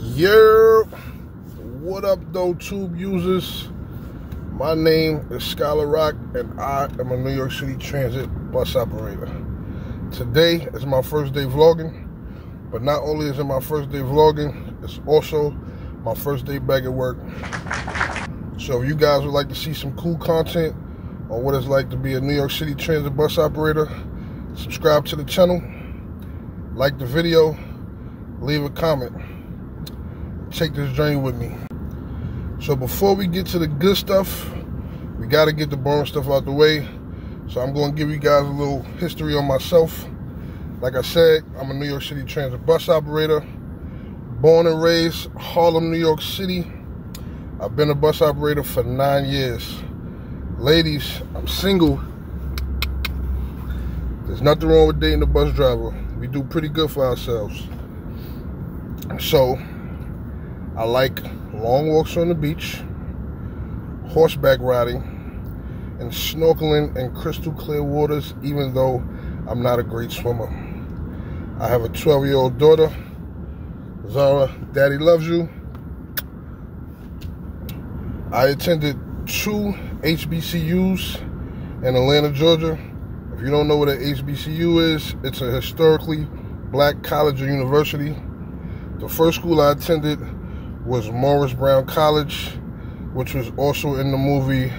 Yeah, what up though, tube users? My name is Skylar Rock and I am a New York City Transit bus operator. Today is my first day vlogging, but not only is it my first day vlogging, it's also my first day back at work. So if you guys would like to see some cool content on what it's like to be a New York City Transit bus operator, subscribe to the channel, like the video, leave a comment. Take this journey with me. So before we get to the good stuff, we got to get the boring stuff out the way. So I'm going to give you guys a little history on myself. Like I said, I'm a New York City Transit bus operator, born and raised Harlem, New York City. I've been a bus operator for 9 years. Ladies, I'm single. There's nothing wrong with dating a bus driver. We do pretty good for ourselves. So I like long walks on the beach, horseback riding, and snorkeling in crystal clear waters, even though I'm not a great swimmer. I have a 12-year-old daughter. Zara, Daddy loves you. I attended 2 HBCUs in Atlanta, Georgia. If you don't know what an HBCU is, it's a historically black college or university. The first school I attended was Morris Brown College, which was also in the movie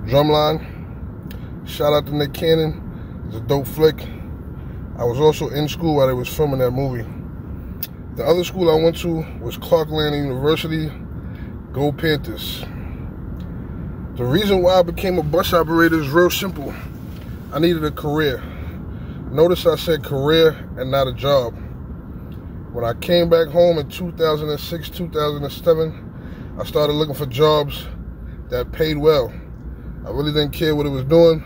Drumline. Shout out to Nick Cannon. It's a dope flick. I was also in school while they was filming that movie. The other school I went to was Clark Atlanta University. Go Panthers. The reason why I became a bus operator is real simple. I needed a career. Notice I said career and not a job. When I came back home in 2006, 2007, I started looking for jobs that paid well. I really didn't care what it was doing,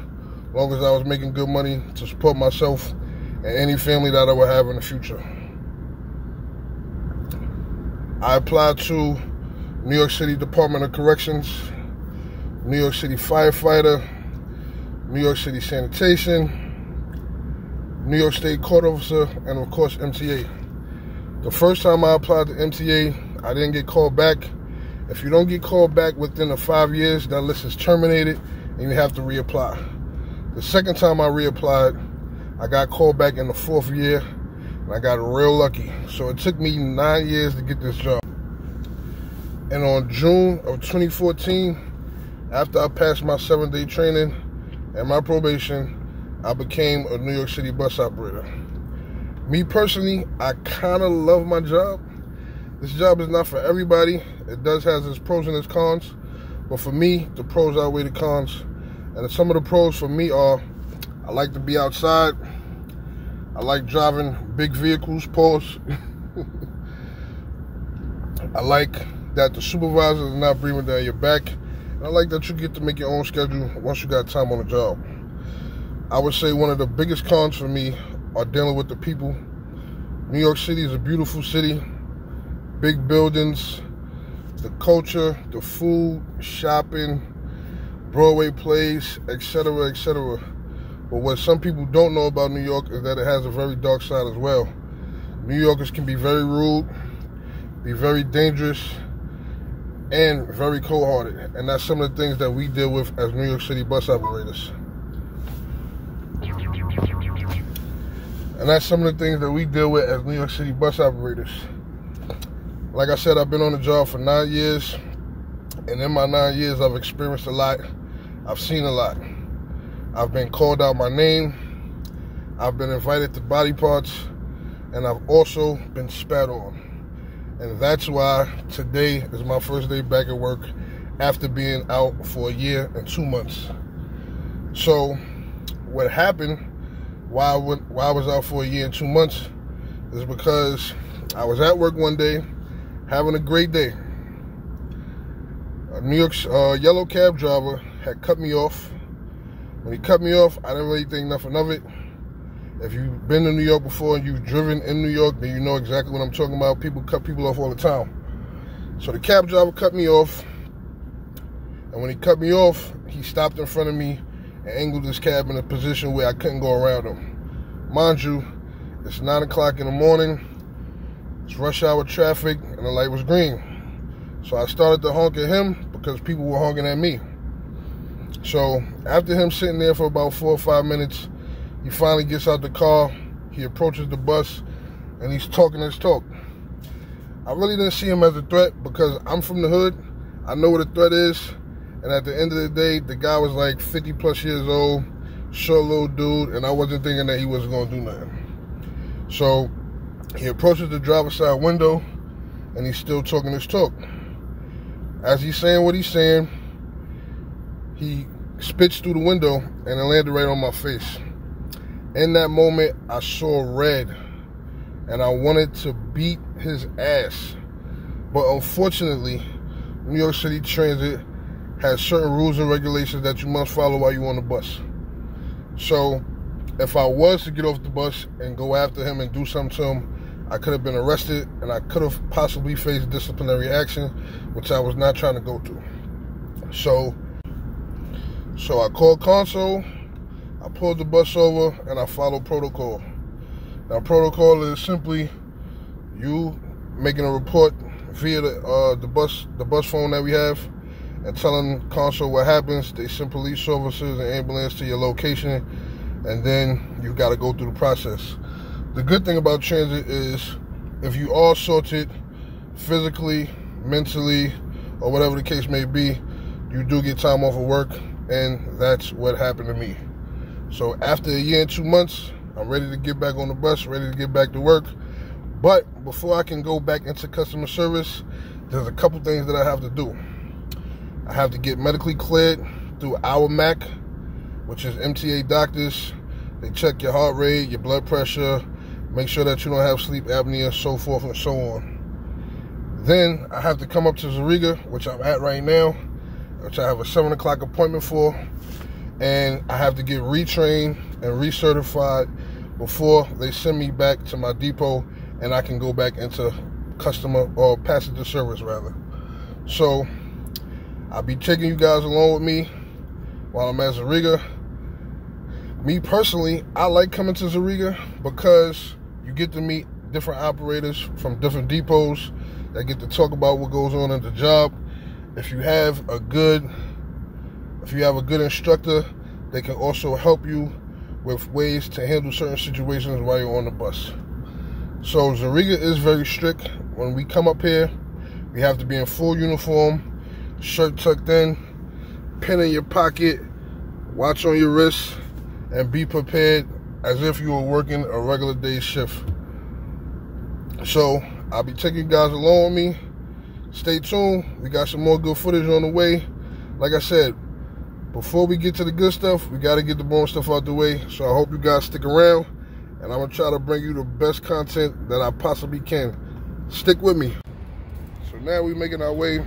as long as I was making good money to support myself and any family that I would have in the future. I applied to New York City Department of Corrections, New York City Firefighter, New York City Sanitation, New York State Court Officer, and of course MTA. The first time I applied to MTA, I didn't get called back. If you don't get called back within the 5 years, that list is terminated and you have to reapply. The second time I reapplied, I got called back in the 4th year and I got real lucky. So it took me 9 years to get this job. And on June of 2014, after I passed my 7-day training and my probation, I became a New York City bus operator. Me personally, I kind of love my job. This job is not for everybody. It does have its pros and its cons. But for me, the pros outweigh the cons. And some of the pros for me are, I like to be outside. I like driving big vehicles, pause. I like that the supervisor is not breathing down your back. And I like that you get to make your own schedule once you got time on the job. I would say one of the biggest cons for me are dealing with the people. New York City is a beautiful city, big buildings, the culture, the food, shopping, Broadway plays, etc., etc. But what some people don't know about New York is that it has a very dark side as well. New Yorkers can be very rude, be very dangerous, and very cold-hearted. And that's some of the things that we deal with as New York City bus operators. Like I said, I've been on the job for 9 years, and in my 9 years, I've experienced a lot. I've seen a lot. I've been called out my name. I've been invited to body parts, and I've also been spat on. And that's why today is my first day back at work after being out for 1 year and 2 months. So what happened why I was out for 1 year and 2 months is because I was at work one day, having a great day. A New York yellow cab driver had cut me off. When he cut me off, I didn't really think nothing of it. If you've been to New York before and you've driven in New York, then you know exactly what I'm talking about. People cut people off all the time. So the cab driver cut me off. And when he cut me off, he stopped in front of me and angled his cab in a position where I couldn't go around him. Mind you, it's 9 o'clock in the morning. It's rush hour traffic and the light was green. So I started to honk at him because people were honking at me. So after him sitting there for about 4 or 5 minutes, he finally gets out the car. He approaches the bus and he's talking his talk. I really didn't see him as a threat because I'm from the hood. I know what a threat is. And at the end of the day, the guy was like 50 plus years old, short little dude, and I wasn't thinking that he wasn't going to do nothing. So he approaches the driver's side window and he's still talking his talk. As he's saying what he's saying, he spits through the window and it landed right on my face. In that moment, I saw red and I wanted to beat his ass. But unfortunately, New York City Transit has certain rules and regulations that you must follow while you're on the bus. So if I was to get off the bus and go after him and do something to him, I could have been arrested and I could have possibly faced disciplinary action, which I was not trying to go through. So I called Console, I pulled the bus over, and I followed protocol. Now, protocol is simply you making a report via the bus phone that we have and telling Console what happens. They send police officers and ambulance to your location, and then you got to go through the process. The good thing about transit is if you are assaulted physically, mentally, or whatever the case may be, you do get time off of work, and that's what happened to me. So after a year and 2 months, I'm ready to get back on the bus, ready to get back to work. But before I can go back into customer service, there's a couple things that I have to do. I have to get medically cleared through our MAC, which is MTA doctors. They check your heart rate, your blood pressure, make sure that you don't have sleep apnea, so forth and so on. Then I have to come up to Zariga, which I'm at right now, which I have a 7 o'clock appointment for, and I have to get retrained and recertified before they send me back to my depot and I can go back into customer or passenger service rather. So I'll be taking you guys along with me while I'm at Zariga. Me personally, I like coming to Zariga because you get to meet different operators from different depots that get to talk about what goes on at the job. If you have a good instructor, they can also help you with ways to handle certain situations while you're on the bus. So Zariga is very strict. When we come up here, we have to be in full uniform, shirt tucked in, pen in your pocket, watch on your wrist, and be prepared as if you were working a regular day shift. So I'll be taking you guys along with me. Stay tuned. We got some more good footage on the way. Like I said, before we get to the good stuff, we got to get the boring stuff out the way. So I hope you guys stick around, and I'm going to try to bring you the best content that I possibly can. Stick with me. So now we're making our way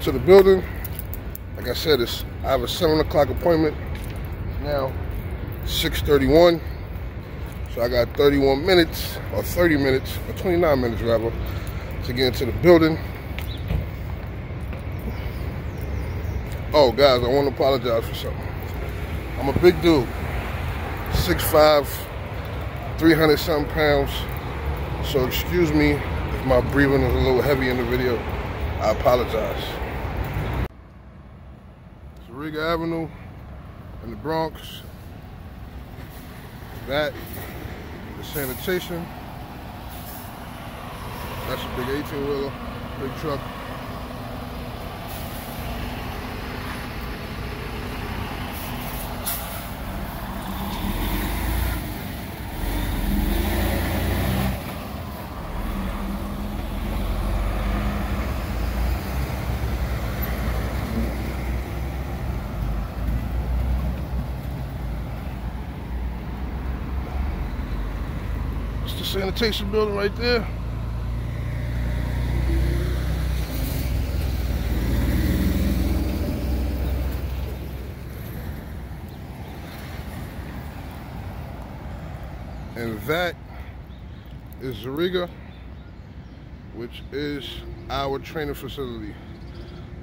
to the building. Like I said, I have a 7 o'clock appointment. It's now 6:31. So I got 31 minutes, or 30 minutes, or 29 minutes rather, to get into the building. Oh, guys, I want to apologize for something. I'm a big dude, 6'5", 300-something pounds. So excuse me if my breathing is a little heavy in the video. I apologize. Zariga Avenue in the Bronx. That, the sanitation. That's a big 18-wheeler, big truck. It's the sanitation building right there. And that is Zariga, which is our training facility.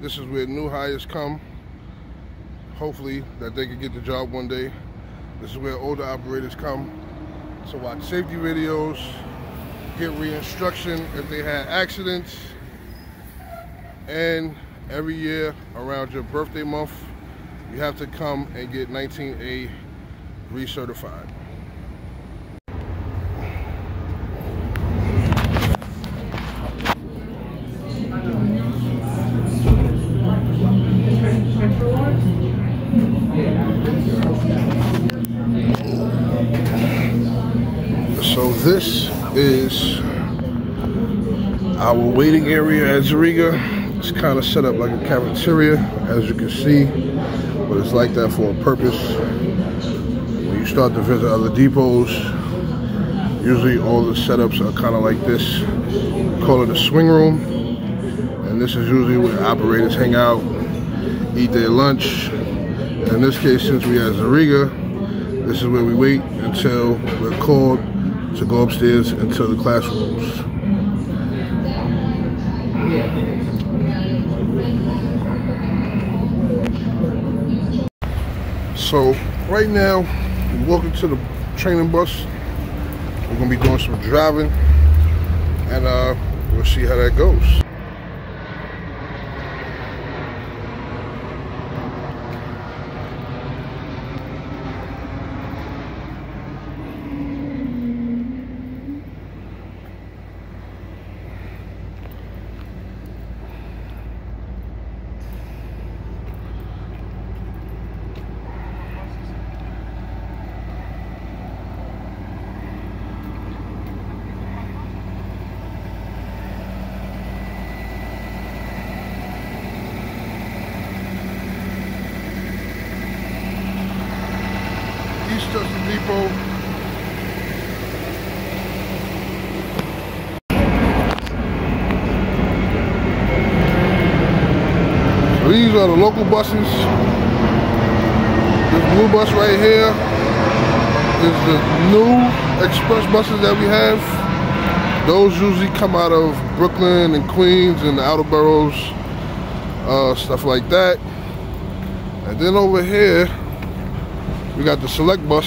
This is where new hires come, hopefully that they can get the job one day. This is where older operators come to watch safety videos, get re-instruction if they had accidents. And every year around your birthday month, you have to come and get 19A recertified. So this is our waiting area at Zariga. It's kind of set up like a cafeteria, as you can see, but it's like that for a purpose. When you start to visit other depots, usually all the setups are kind of like this. We call it a swing room, and this is usually where operators hang out, eat their lunch. And in this case, since we at Zariga, this is where we wait until we're called to go upstairs into the classrooms. So right now, we're walking to the training bus. We're gonna be doing some driving, and we'll see how that goes. East Justin Depot. So these are the local buses. This blue bus right here is the new express buses that we have. Those usually come out of Brooklyn and Queens and the outer boroughs, stuff like that. And then over here, we got the select bus,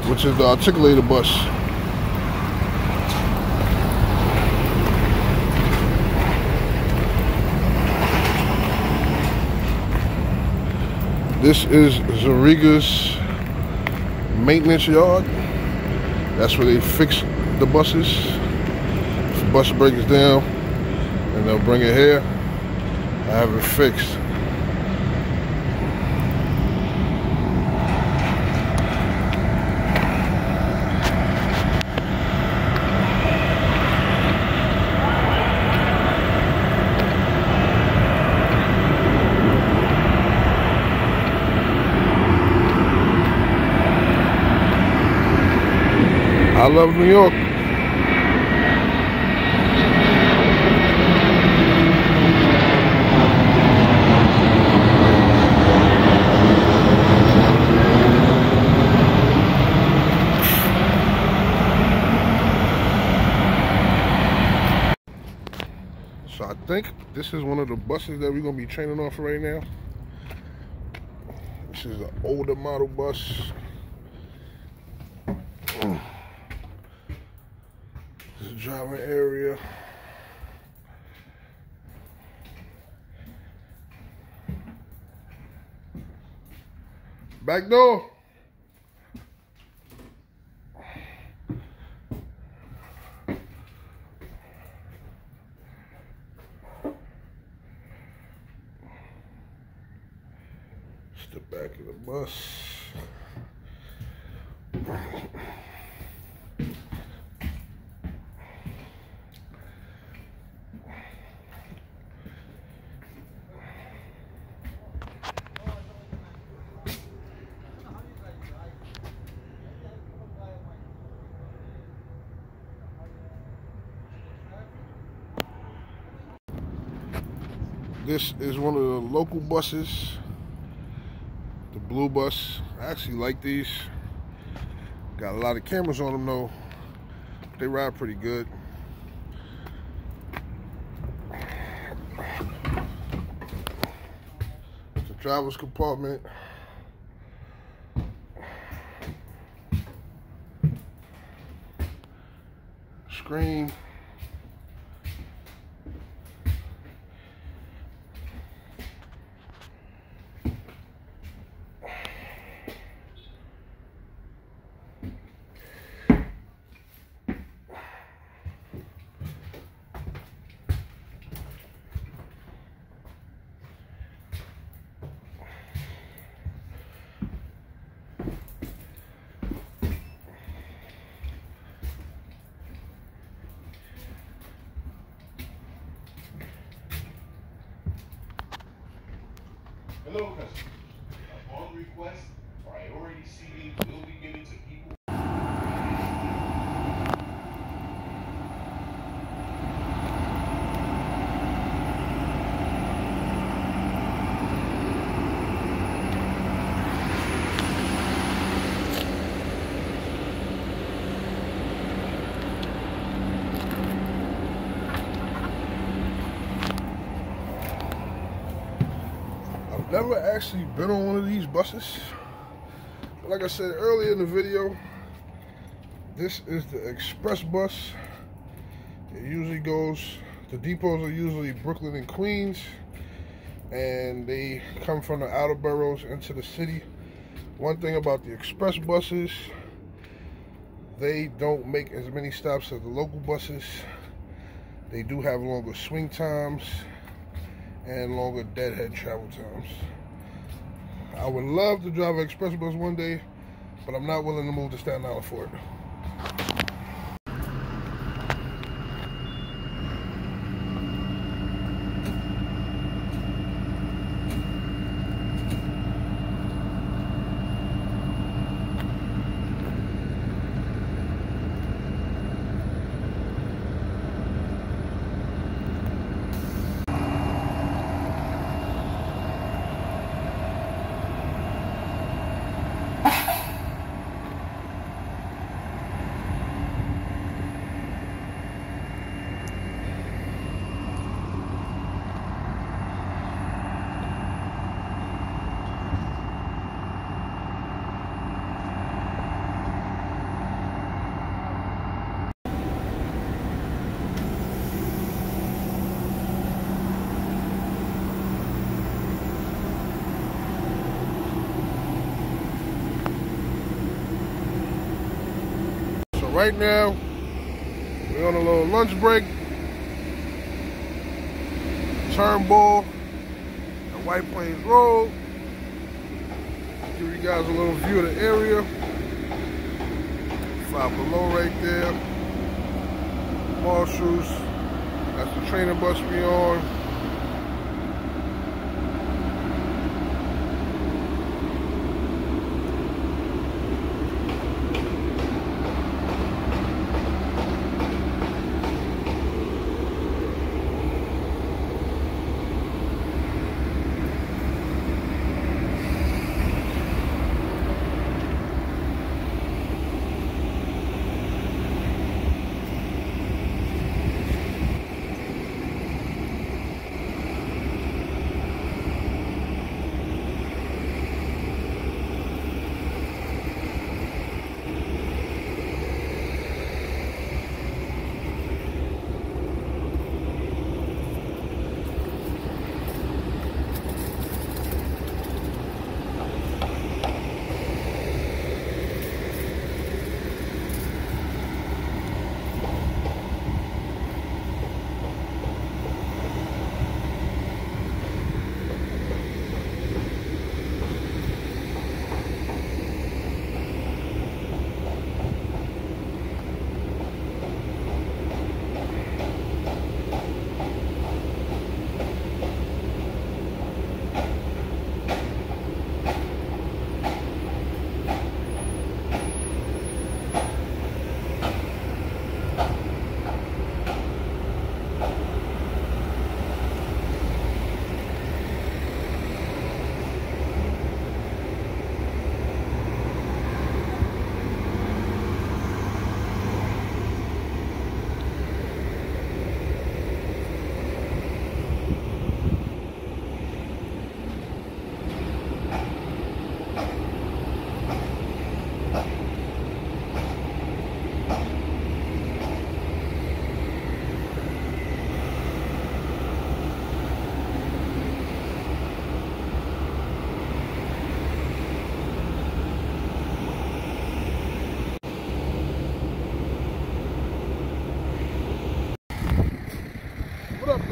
which is the articulated bus. This is Zariga's maintenance yard. That's where they fix the buses. If the bus breaks down, and they'll bring it here and have it fixed. I love New York. So I think this is one of the buses that we're gonna be training off right now. This is an older model bus. This is the driving area. Back door. It's the back of the bus. This is one of the local buses, the blue bus. I actually like these. Got a lot of cameras on them though. They ride pretty good. The driver's compartment. screen. Hello, customers. Upon request, priority seating will be given to people. Never actually been on one of these buses, but like I said earlier in the video, this is the express bus. It usually goes, the depots are usually Brooklyn and Queens, and they come from the outer boroughs into the city. One thing about the express buses, they don't make as many stops as the local buses. They do have longer swing times and longer deadhead travel times. I would love to drive an express bus one day, but I'm not willing to move to Staten Island for it. Right now, we're on a little lunch break. Turnbull and White Plains Road. Give you guys a little view of the area. Five Below right there. Marshalls. That's the training bus we on.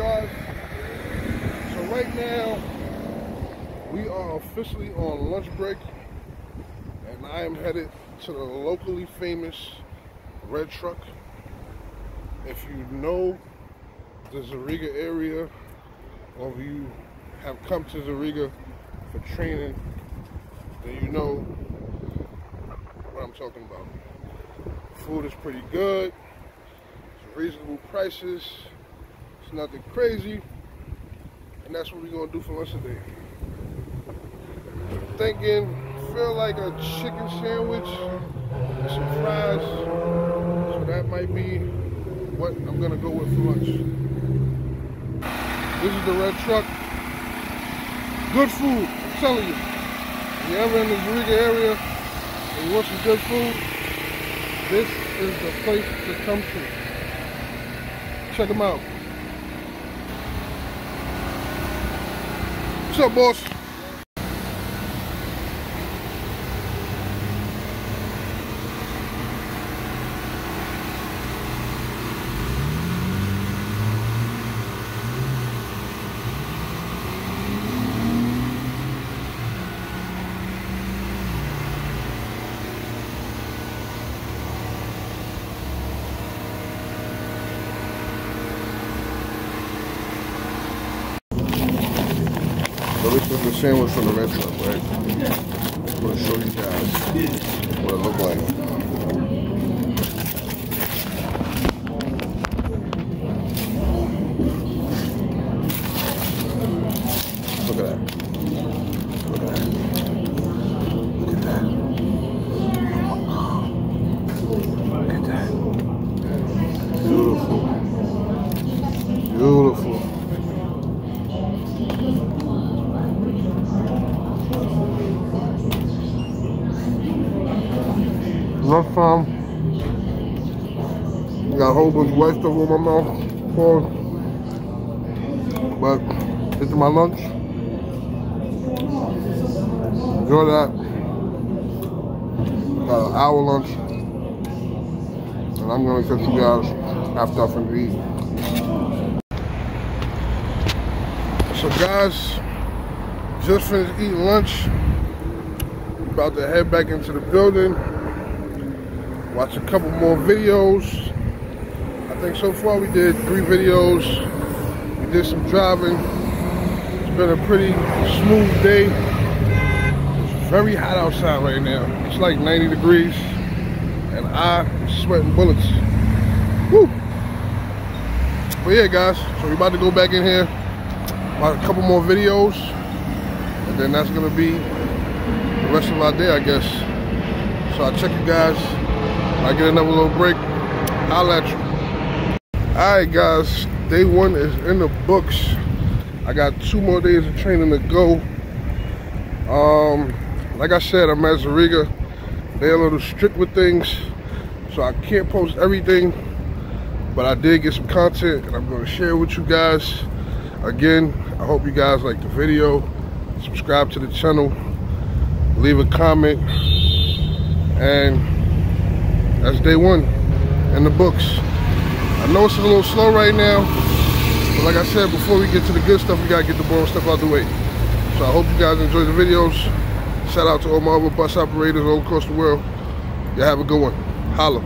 guys? So right now, we are officially on lunch break, and I am headed to the locally famous Red Truck. If you know the Zariga area, or if you have come to Zariga for training, then you know what I'm talking about. Food is pretty good, it's reasonable prices, it's nothing crazy, and that's what we're gonna do for lunch today. Feel like a chicken sandwich and some fries, so that might be what I'm gonna go with for lunch. This is the Red Truck. Good food, I'm telling you. If you're ever in the Zariga area and you want some good food, this is the place to come to. Check them out. What's up, boss? So this is the sandwich from the Red Truck, right? I'm going to show you guys what it looked like. Look at that. Look at that. Look at that. Look at that. Beautiful. Beautiful. Lunchtime. Got a whole bunch of white stuff on my mouth. Pause. But this is my lunch. Enjoy that. Got an hour lunch. And I'm gonna catch you guys after I finish eating. So guys, just finished eating lunch. About to head back into the building. Watch a couple more videos. I think so far we did 3 videos. We did some driving. It's been a pretty smooth day. It's very hot outside right now. It's like 90 degrees. And I'm sweating bullets. Woo! But yeah, guys, so we're about to go back in here. Watch a couple more videos. And then that's gonna be the rest of our day, I guess. So I'll check you guys. I get another little break, I'll let you. Alright guys, day 1 is in the books. I got 2 more days of training to go. Like I said, I'm at Zariga. They're a little strict with things, so I can't post everything. But I did get some content and I'm going to share it with you guys. Again, I hope you guys like the video. Subscribe to the channel. Leave a comment. And that's day 1 in the books. I know it's a little slow right now, but like I said, before we get to the good stuff, we gotta get the boring stuff out the way. So I hope you guys enjoy the videos. Shout out to all my other bus operators all across the world. Y'all have a good one. Holla.